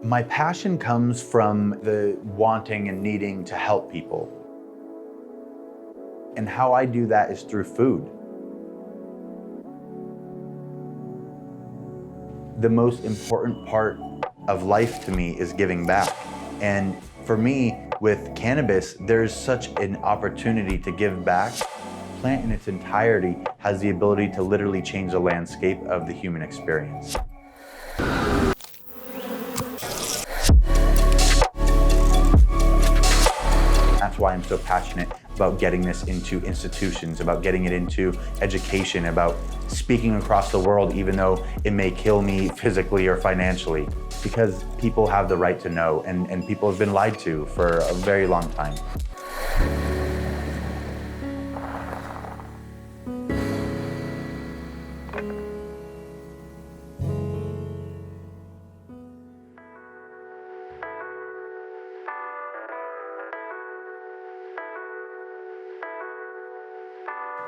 My passion comes from the wanting and needing to help people. And how I do that is through food. The most important part of life to me is giving back. And for me, with cannabis, there's such an opportunity to give back. The plant in its entirety has the ability to literally change the landscape of the human experience. That's why I'm so passionate about getting this into institutions, about getting it into education, about speaking across the world, even though it may kill me physically or financially, because people have the right to know, and people have been lied to for a very long time.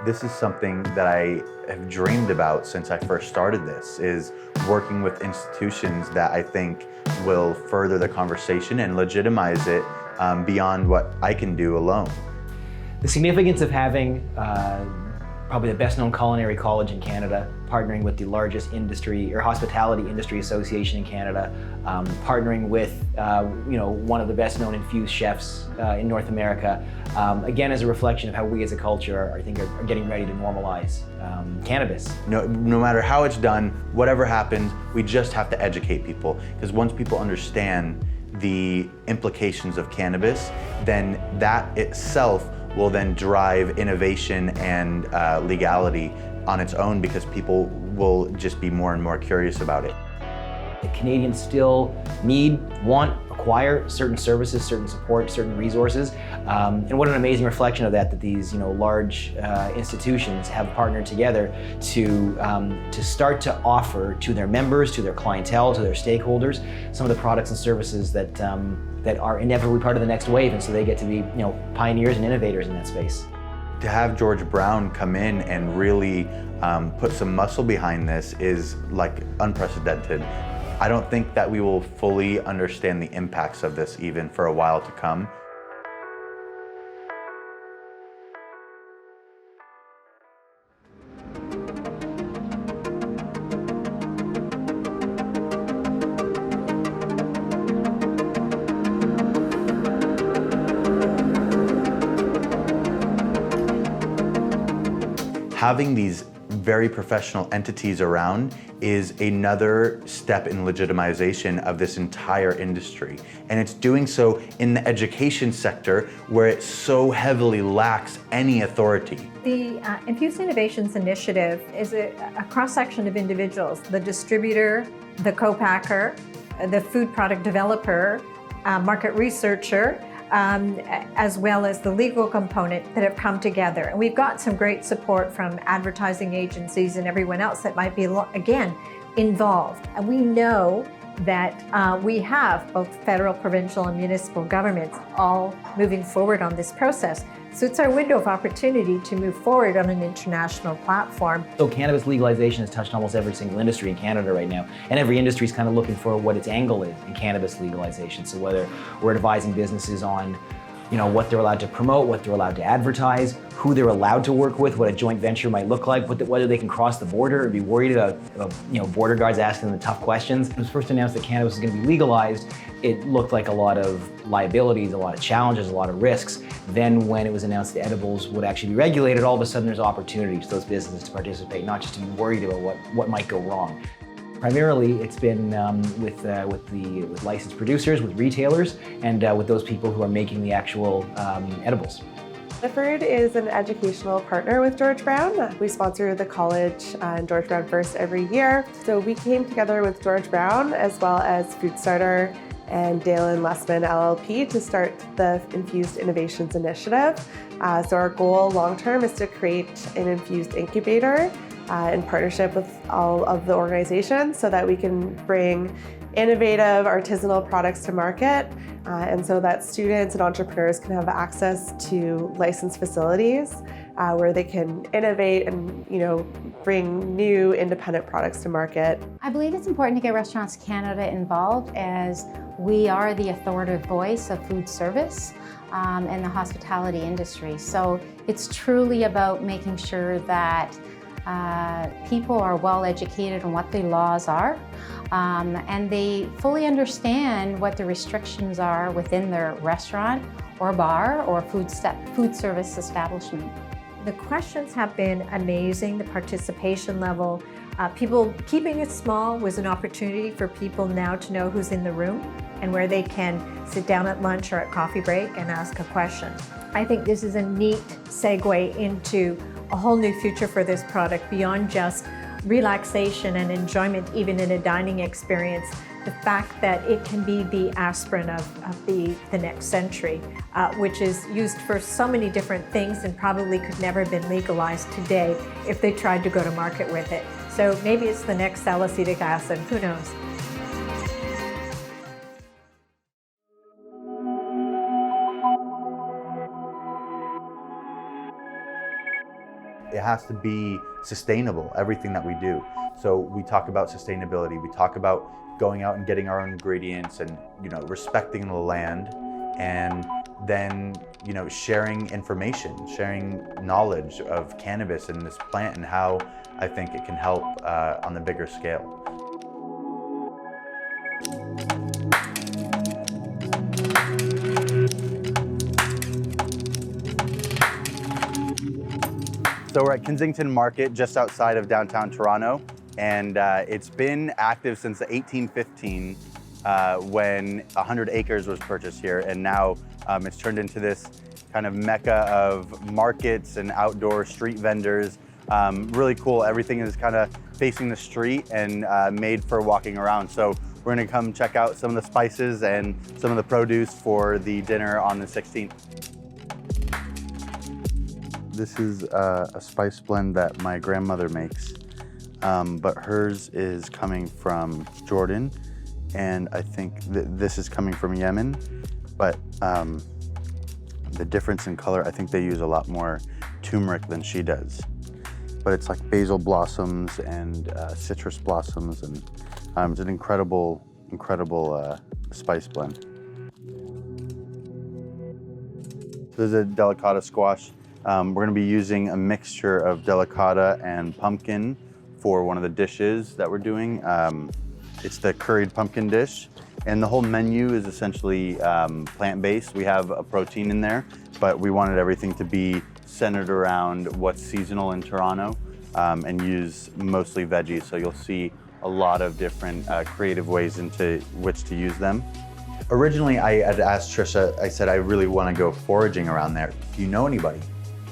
This is something that I have dreamed about since I first started this, is working with institutions that I think will further the conversation and legitimize it beyond what I can do alone. The significance of having probably the best known culinary college in Canada, partnering with the largest industry or hospitality industry association in Canada, partnering with one of the best known infused chefs in North America, again as a reflection of how we as a culture I think are getting ready to normalize cannabis. No matter how it's done, whatever happens, we just have to educate people, because once people understand the implications of cannabis, then that itself will then drive innovation and legality on its own, because people will just be more and more curious about it. The Canadians still need, want, acquire certain services, certain support, certain resources. And what an amazing reflection of that these large institutions have partnered together to start to offer to their members, to their clientele, to their stakeholders, some of the products and services that are inevitably part of the next wave, and so they get to be pioneers and innovators in that space. To have George Brown come in and really put some muscle behind this is like unprecedented. I don't think that we will fully understand the impacts of this even for a while to come. Having these very professional entities around is another step in legitimization of this entire industry. And it's doing so in the education sector, where it so heavily lacks any authority. The Infused Innovations Initiative is a cross-section of individuals: the distributor, the co-packer, the food product developer, market researcher, as well as the legal component, that have come together. And we've got some great support from advertising agencies and everyone else that might be, again, involved. And we know that we have both federal, provincial, and municipal governments all moving forward on this process. So it's our window of opportunity to move forward on an international platform. So cannabis legalization has touched almost every single industry in Canada right now, and every industry is kind of looking for what its angle is in cannabis legalization. So whether we're advising businesses on what they're allowed to promote, what they're allowed to advertise, who they're allowed to work with, what a joint venture might look like, whether they can cross the border or be worried about border guards asking them the tough questions. When it was first announced that cannabis was going to be legalized, it looked like a lot of liabilities, a lot of challenges, a lot of risks. Then when it was announced that edibles would actually be regulated, all of a sudden there's opportunities for those businesses to participate, not just to be worried about what might go wrong. Primarily, it's been with licensed producers, with retailers, and with those people who are making the actual edibles. Difford is an educational partner with George Brown. We sponsor the college and George Brown First every year. So we came together with George Brown as well as Food Starter and Dale and Lessman LLP to start the Infused Innovations Initiative. So our goal long-term is to create an infused incubator in partnership with all of the organizations so that we can bring innovative artisanal products to market and so that students and entrepreneurs can have access to licensed facilities where they can innovate and bring new independent products to market. I believe it's important to get Restaurants Canada involved, as we are the authoritative voice of food service and the hospitality industry. So it's truly about making sure that people are well educated on what the laws are, and they fully understand what the restrictions are within their restaurant or bar or food service establishment. The questions have been amazing, the participation level. People keeping it small was an opportunity for people now to know who's in the room and where they can sit down at lunch or at coffee break and ask a question. I think this is a neat segue into a whole new future for this product beyond just relaxation and enjoyment, even in a dining experience. The fact that it can be the aspirin of the next century, which is used for so many different things and probably could never have been legalized today if they tried to go to market with it. So maybe it's the next salicylic acid, who knows? It has to be sustainable, everything that we do. So we talk about sustainability, we talk about going out and getting our own ingredients and respecting the land, and then sharing information, sharing knowledge of cannabis and this plant and how I think it can help on the bigger scale. So we're at Kensington Market, just outside of downtown Toronto, and it's been active since 1815 when 100 acres was purchased here, and now it's turned into this kind of mecca of markets and outdoor street vendors. Really cool. Everything is kind of facing the street and made for walking around. So we're gonna come check out some of the spices and some of the produce for the dinner on the 16th. This is a spice blend that my grandmother makes, but hers is coming from Jordan, and I think this is coming from Yemen, but the difference in color, I think they use a lot more turmeric than she does. But it's like basil blossoms and citrus blossoms, and it's an incredible spice blend. This is a delicata squash. We're gonna be using a mixture of delicata and pumpkin for one of the dishes that we're doing. It's the curried pumpkin dish, and the whole menu is essentially plant-based. We have a protein in there, but we wanted everything to be centered around what's seasonal in Toronto and use mostly veggies. So you'll see a lot of different creative ways into which to use them. Originally, I had asked Trisha, I said, I really want to go foraging around there. Do you know anybody?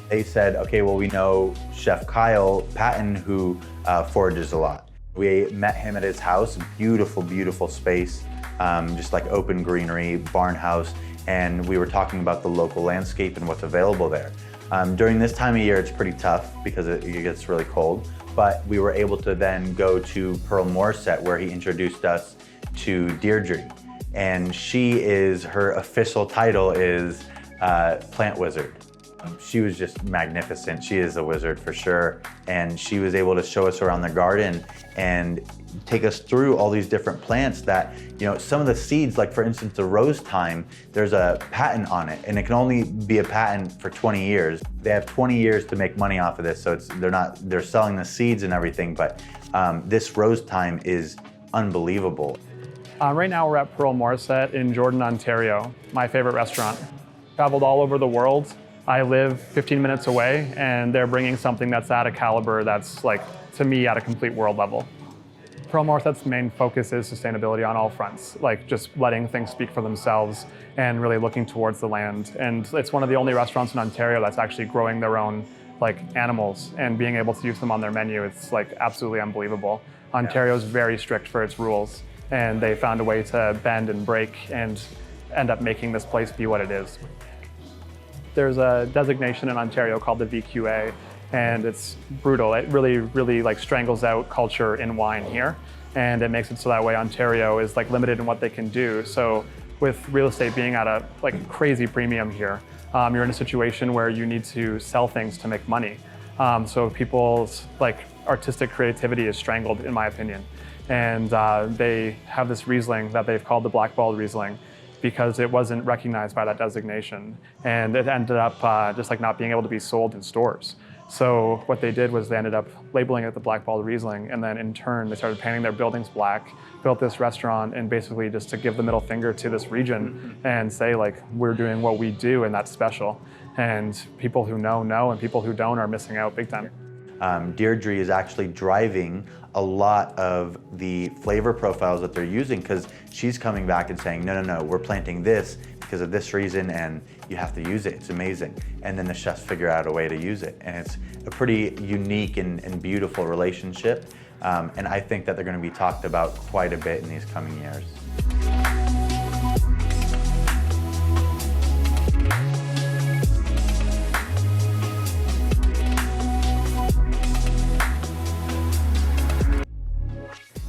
They said, okay, well, we know Chef Kyle Patton, who forages a lot. We met him at his house, beautiful, beautiful space, just like open greenery, barn house, and we were talking about the local landscape and what's available there. During this time of year, it's pretty tough because it gets really cold, but we were able to then go to Pearl Morissette, where he introduced us to Deirdre. And her official title is Plant Wizard. She was just magnificent. She is a wizard for sure. And she was able to show us around the garden and take us through all these different plants that, some of the seeds, like for instance, the rose thyme, there's a patent on it, and it can only be a patent for 20 years. They have 20 years to make money off of this, so they're selling the seeds and everything, but this rose thyme is unbelievable. Right now we're at Pearl Morissette in Jordan, Ontario, my favorite restaurant. Traveled all over the world. I live 15 minutes away, and they're bringing something that's at a caliber that's, like, to me, at a complete world level. Pearl Morissette's main focus is sustainability on all fronts, like just letting things speak for themselves and really looking towards the land. And it's one of the only restaurants in Ontario that's actually growing their own animals and being able to use them on their menu. It's absolutely unbelievable. Ontario's very strict for its rules, and they found a way to bend and break and end up making this place be what it is. There's a designation in Ontario called the VQA, and it's brutal. It really strangles out culture in wine here, and it makes it so that way Ontario is limited in what they can do. So with real estate being at a crazy premium here, You're in a situation where you need to sell things to make money. So people's artistic creativity is strangled, in my opinion. And they have this Riesling that they've called the blackballed Riesling because it wasn't recognized by that designation. And it ended up just not being able to be sold in stores. So what they did was they ended up labeling it the blackballed Riesling, and then in turn they started painting their buildings black, built this restaurant, and basically just to give the middle finger to this region and say we're doing what we do and that's special. And people who know, and people who don't are missing out big time. Deirdre is actually driving a lot of the flavor profiles that they're using, because she's coming back and saying, no, we're planting this because of this reason and you have to use it, it's amazing. And then the chefs figure out a way to use it. And it's a pretty unique and beautiful relationship. And I think that they're going to be talked about quite a bit in these coming years.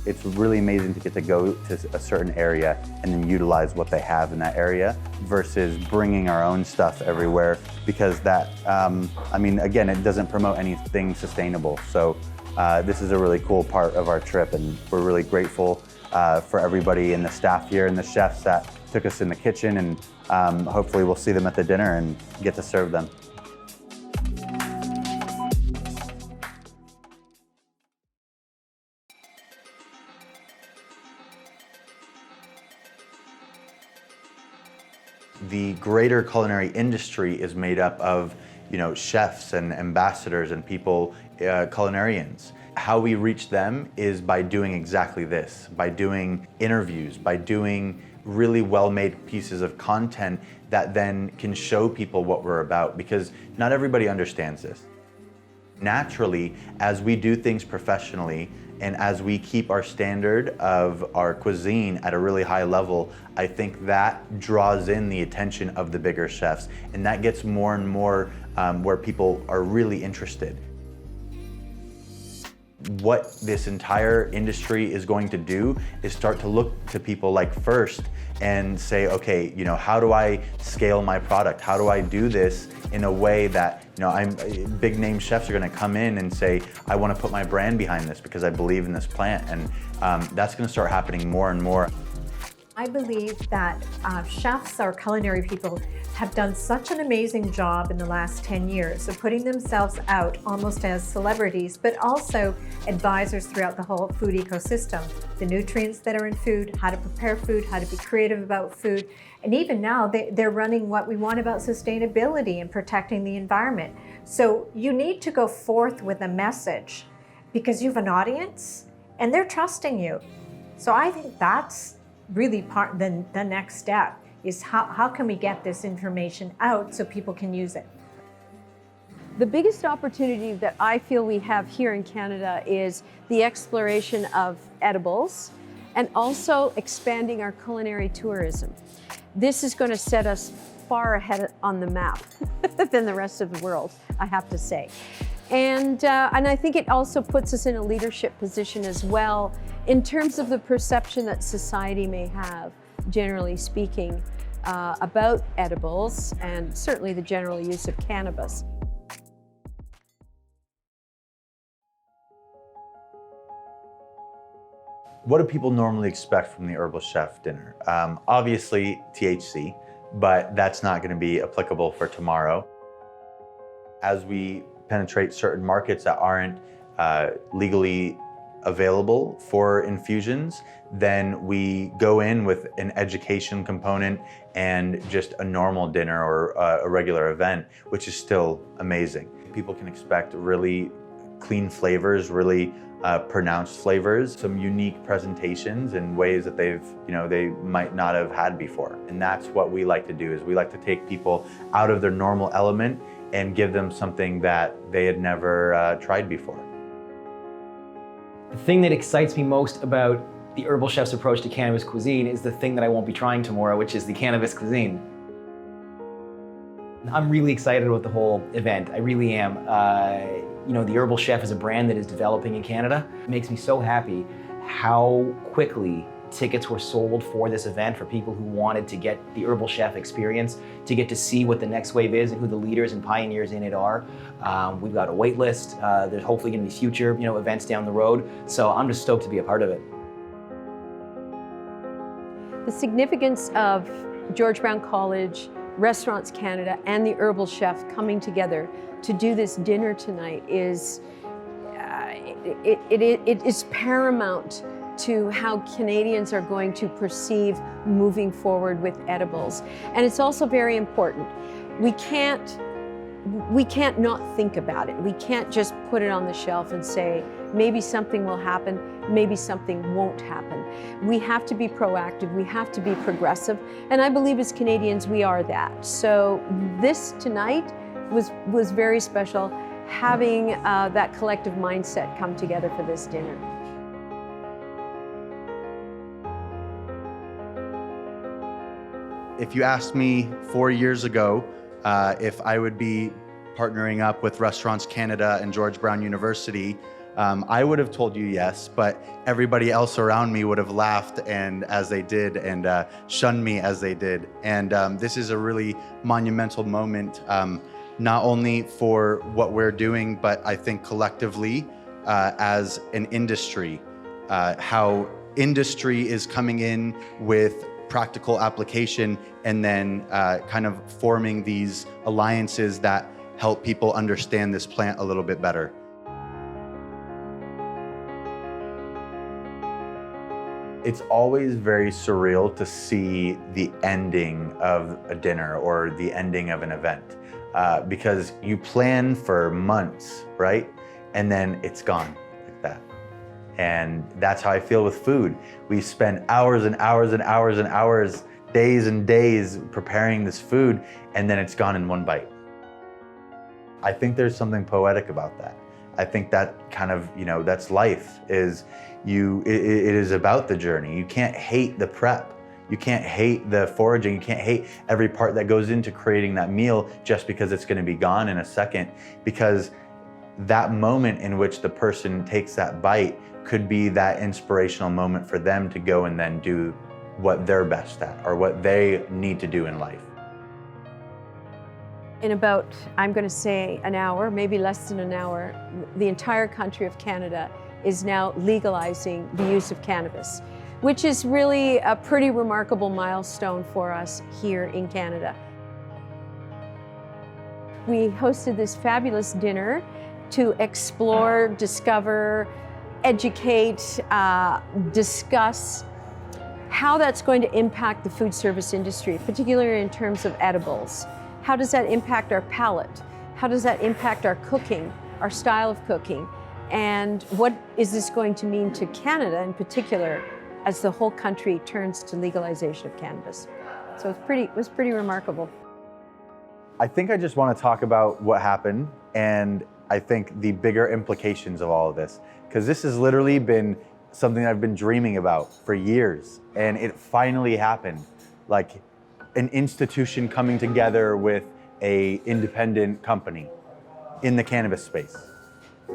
It's really amazing to get to go to a certain area and then utilize what they have in that area versus bringing our own stuff everywhere, because that, again, it doesn't promote anything sustainable. So this is a really cool part of our trip, and we're really grateful for everybody in the staff here and the chefs that took us in the kitchen, and hopefully we'll see them at the dinner and get to serve them. The greater culinary industry is made up of, chefs and ambassadors and people, culinarians. How we reach them is by doing exactly this, by doing interviews, by doing really well-made pieces of content that then can show people what we're about, because not everybody understands this. Naturally, as we do things professionally, and as we keep our standard of our cuisine at a really high level, I think that draws in the attention of the bigger chefs, and that gets more and more where people are really interested. What this entire industry is going to do is start to look to people like First and say, okay, how do I scale my product? How do I do this in a way that, big name chefs are gonna come in and say, I wanna put my brand behind this because I believe in this plant. And that's gonna start happening more and more. I believe that chefs or culinary people have done such an amazing job in the last 10 years of putting themselves out almost as celebrities, but also advisors throughout the whole food ecosystem. The nutrients that are in food, how to prepare food, how to be creative about food. And even now, they're running what we want about sustainability and protecting the environment. So you need to go forth with a message because you have an audience and they're trusting you. So I think that's really the next step is how can we get this information out so people can use it. The biggest opportunity that I feel we have here in Canada is the exploration of edibles and also expanding our culinary tourism. This is going to set us far ahead on the map than the rest of the world, I have to say. And I think it also puts us in a leadership position as well in terms of the perception that society may have, generally speaking, about edibles and certainly the general use of cannabis. What do people normally expect from the Herbal Chef dinner? Obviously THC, but that's not going to be applicable for tomorrow. As we penetrate certain markets that aren't legally available for infusions, then we go in with an education component and just a normal dinner or a regular event, which is still amazing. People can expect really clean flavors, really pronounced flavors, some unique presentations in ways that they might not have had before. And that's what we like to do, is we like to take people out of their normal element and give them something that they had never tried before. The thing that excites me most about the Herbal Chef's approach to cannabis cuisine is the thing that I won't be trying tomorrow, which is the cannabis cuisine. I'm really excited about the whole event. I really am. The Herbal Chef is a brand that is developing in Canada. It makes me so happy how quickly tickets were sold for this event for people who wanted to get the Herbal Chef experience, to get to see what the next wave is and who the leaders and pioneers in it are. We've got a wait list. There's hopefully going to be future, events down the road. So I'm just stoked to be a part of it. The significance of George Brown College, Restaurants Canada, and the Herbal Chef coming together to do this dinner tonight is it is paramount to how Canadians are going to perceive moving forward with edibles. And it's also very important. We can't not think about it. We can't just put it on the shelf and say, maybe something will happen, maybe something won't happen. We have to be proactive, we have to be progressive, and I believe as Canadians we are that. So this tonight was very special, having that collective mindset come together for this dinner. If you asked me 4 years ago if I would be partnering up with Restaurants Canada and George Brown University, I would have told you yes, but everybody else around me would have laughed as they did and shunned me as they did. And this is a really monumental moment, not only for what we're doing, but I think collectively as an industry, how industry is coming in with practical application and then kind of forming these alliances that help people understand this plant a little bit better. It's always very surreal to see the ending of a dinner or the ending of an event because you plan for months, right? And then it's gone like that. And that's how I feel with food. We spend hours and hours and hours and hours, days and days preparing this food, and then it's gone in one bite. I think there's something poetic about that. I think that kind of, that's life, it is about the journey. You can't hate the prep. You can't hate the foraging. You can't hate every part that goes into creating that meal just because it's gonna be gone in a second, because that moment in which the person takes that bite could be that inspirational moment for them to go and then do what they're best at or what they need to do in life. In about, I'm going to say an hour, maybe less than an hour, the entire country of Canada is now legalizing the use of cannabis, which is really a pretty remarkable milestone for us here in Canada. We hosted this fabulous dinner to explore, discover, educate, discuss how that's going to impact the food service industry, particularly in terms of edibles. How does that impact our palate? How does that impact our cooking, our style of cooking? And what is this going to mean to Canada in particular as the whole country turns to legalization of cannabis? So it was pretty remarkable. I think I just want to talk about what happened and I think the bigger implications of all of this, because this has literally been something I've been dreaming about for years, and it finally happened. Like an institution coming together with an independent company in the cannabis space.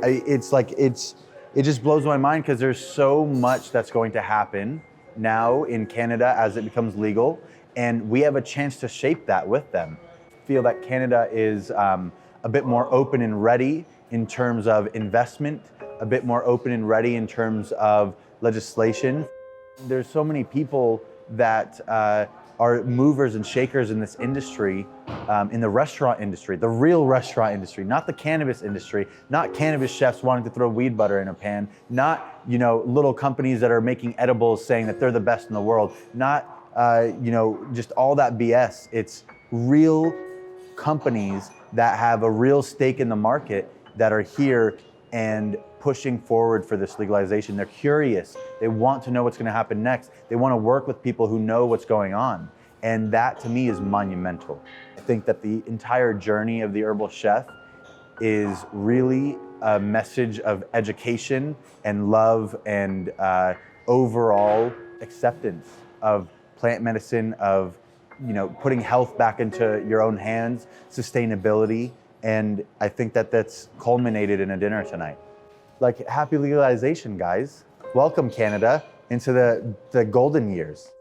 It just blows my mind because there's so much that's going to happen now in Canada as it becomes legal, and we have a chance to shape that with them. I feel that Canada is a bit more open and ready in terms of investment, a bit more open and ready in terms of legislation. There's so many people that are movers and shakers in this industry, in the restaurant industry, the real restaurant industry, not the cannabis industry, not cannabis chefs wanting to throw weed butter in a pan, not little companies that are making edibles saying that they're the best in the world, not just all that BS. It's real companies that have a real stake in the market that are here and pushing forward for this legalization. They're curious. They want to know what's going to happen next. They want to work with people who know what's going on. And that to me is monumental. I think that the entire journey of the Herbal Chef is really a message of education and love and overall acceptance of plant medicine, of putting health back into your own hands, sustainability. And I think that that's culminated in a dinner tonight. Like, happy legalization, guys. Welcome, Canada. into the golden years.